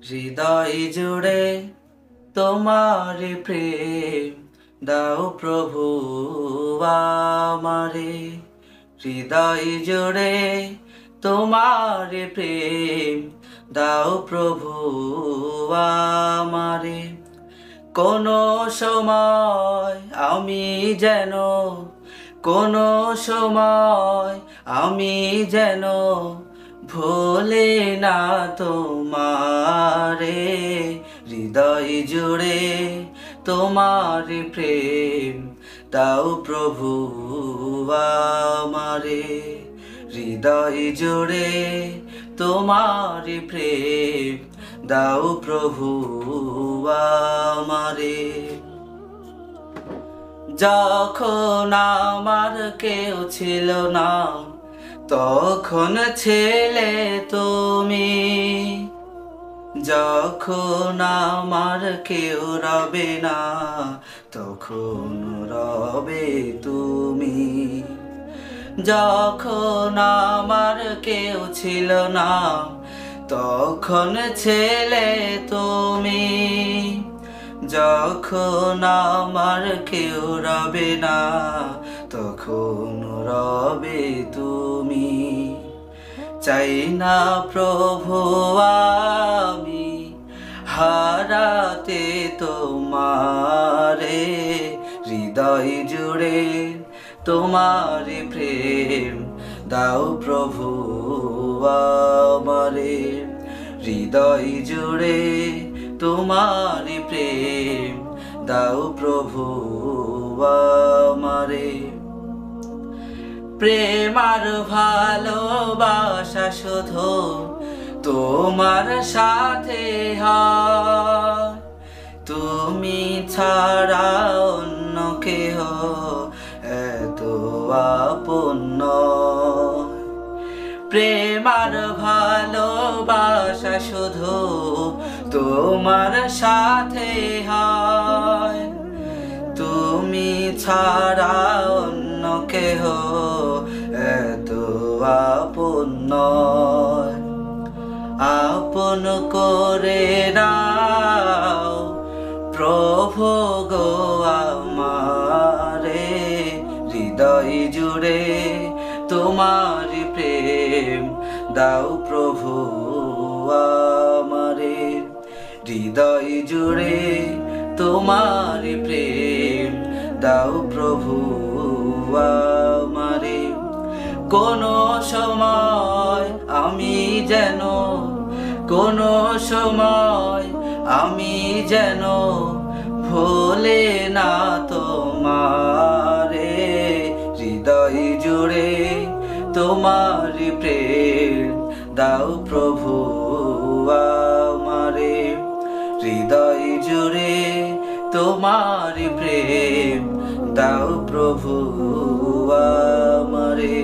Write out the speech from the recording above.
হৃদয় জুড়ে তোমার প্রেম দাও প্রভু আমারে। হৃদয় জুড়ে তোমার প্রেম দাও প্রভু আমারে। কোনো সময় আমি যেন কোনো সময় আমি যেন ভোলে না তোমারে। হৃদয় জুড়ে তোমার প্রেম দাও প্রভু আমারে। হৃদয় জুড়ে তোমার প্রেম দাও প্রভু আমারে। যখন আমার কেউ ছিল না তখন ছেলে তুমি, যখন আমার কেউ রবে না তখন রবে তুমি। যখন আমার কেউ ছিল না তখন ছেলে তুমি, যখন আমার কেউ রবে না তখন রবে তুমি। চাই না প্রভু আমি হারাতে তোমারে। হৃদয় জুড়ে তোমার প্রেম দাও প্রভু আমারে। হৃদয় জুড়ে তোমার প্রেম দাও প্রভু আমারে। প্রেম আর ভালোবাসা শুধু তোমার সাথে হয়, তুমি ছাড়া অন্য কেহ এত আপন নয়। প্রেম আর ভালোবাসা শুধু তোমার সাথে হয়, তুমি ছাড়া অন্য কেহ এত আপন নয়। আপন করে নাও প্রভু গো আমারে। হৃদয় জুড়ে তোমার প্রেম দাও প্রভু আমারে। হৃদয় জুড়ে তোমার প্রেম দাও প্রভু আমারে। কোনো সময় আমি যেন কোনো সময় আমি যেন ভোলে না তোমারে। হৃদয় জুড়ে তোমার প্রেম দাও প্রভু আমারে। হৃদয় জুড়ে তোমার প্রেম দাও প্রভু আমারে।